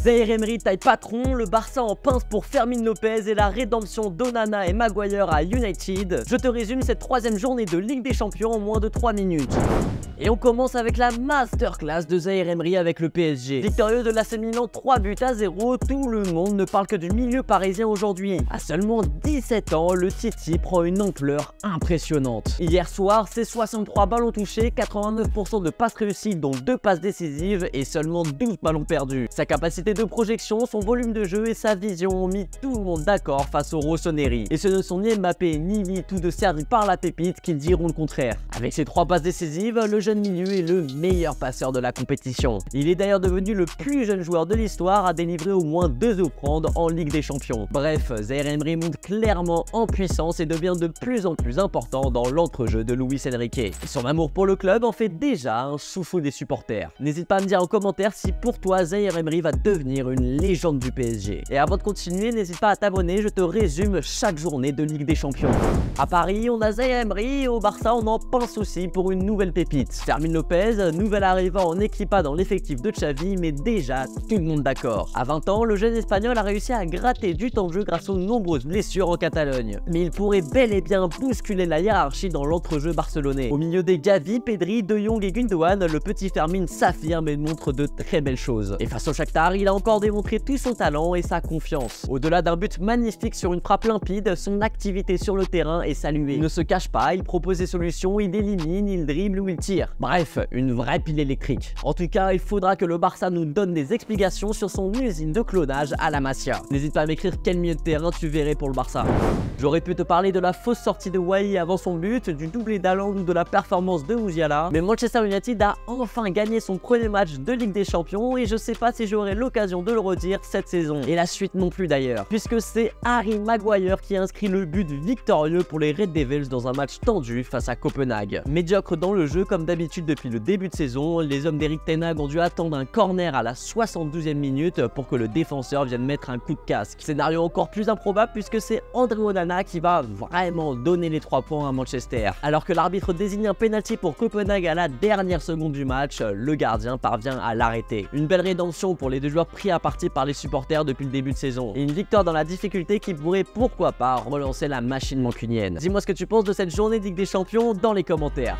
Zaïre Emery taille patron, le Barça en pince pour Fermin Lopez et la rédemption d'Onana et Maguire à United. Je te résume cette troisième journée de Ligue des Champions en moins de 3 minutes. Et on commence avec la masterclass de Zaïre Emery avec le PSG. Victorieux de l'AC Milan 3-0, tout le monde ne parle que du milieu parisien aujourd'hui. À seulement 17 ans, le Titi prend une ampleur impressionnante. Hier soir, c'est 63 ballons touchés, 89% de passes réussies dont 2 passes décisives et seulement 12 ballons perdus. Sa capacité de projection, son volume de jeu et sa vision ont mis tout le monde d'accord face au Rossoneri. Et ce ne sont ni Mbappé ni Lee, tous deux servis par la pépite, qui diront le contraire. Avec ses 3 passes décisives, le jeune milieu est le meilleur passeur de la compétition. Il est d'ailleurs devenu le plus jeune joueur de l'histoire à délivrer au moins 2 offrandes en Ligue des Champions. Bref, Zaïre Emery monte clairement en puissance et devient de plus en plus important dans l'entrejeu de Luis Enrique. Et son amour pour le club en fait déjà un chouchou des supporters. N'hésite pas à me dire en commentaire si pour toi Zaïre Emery va devenir une légende du PSG. Et avant de continuer, n'hésite pas à t'abonner, je te résume chaque journée de Ligue des Champions. À Paris, on a Zaïre Emery et au Barça, on en pense aussi pour une nouvelle pépite. Fermin Lopez, nouvel arrivant en équipa dans l'effectif de Xavi, mais déjà tout le monde d'accord. À 20 ans, le jeune espagnol a réussi à gratter du temps de jeu grâce aux nombreuses blessures en Catalogne. Mais il pourrait bel et bien bousculer la hiérarchie dans l'entrejeu barcelonais. Au milieu des Gavi, Pedri, De Jong et Gundogan, le petit Fermin s'affirme et montre de très belles choses. Et face au Shakhtar, il a encore démontré tout son talent et sa confiance. Au-delà d'un but magnifique sur une frappe limpide, son activité sur le terrain est saluée. Il ne se cache pas, il propose des solutions, il élimine, il dribble ou il tire. Bref, une vraie pile électrique. En tout cas, il faudra que le Barça nous donne des explications sur son usine de clonage à la Masia. N'hésite pas à m'écrire quel milieu de terrain tu verrais pour le Barça. J'aurais pu te parler de la fausse sortie de Wai avant son but, du doublé d'Haaland ou de la performance de Musiala, mais Manchester United a enfin gagné son premier match de Ligue des Champions et je sais pas si j'aurai l'occasion de le redire cette saison. Et la suite non plus d'ailleurs, puisque c'est Harry Maguire qui a inscrit le but victorieux pour les Red Devils dans un match tendu face à Copenhague. Médiocre dans le jeu comme d'habitude depuis le début de saison, les hommes d'Erik ten Hag ont dû attendre un corner à la 72e minute pour que le défenseur vienne mettre un coup de casque. Scénario encore plus improbable puisque c'est André Onana qui va vraiment donner les 3 points à Manchester. Alors que l'arbitre désigne un penalty pour Copenhague à la dernière seconde du match, le gardien parvient à l'arrêter. Une belle rédemption pour les deux joueurs pris à partie par les supporters depuis le début de saison. Et une victoire dans la difficulté qui pourrait pourquoi pas relancer la machine mancunienne. Dis-moi ce que tu penses de cette journée de Ligue des Champions dans les commentaires.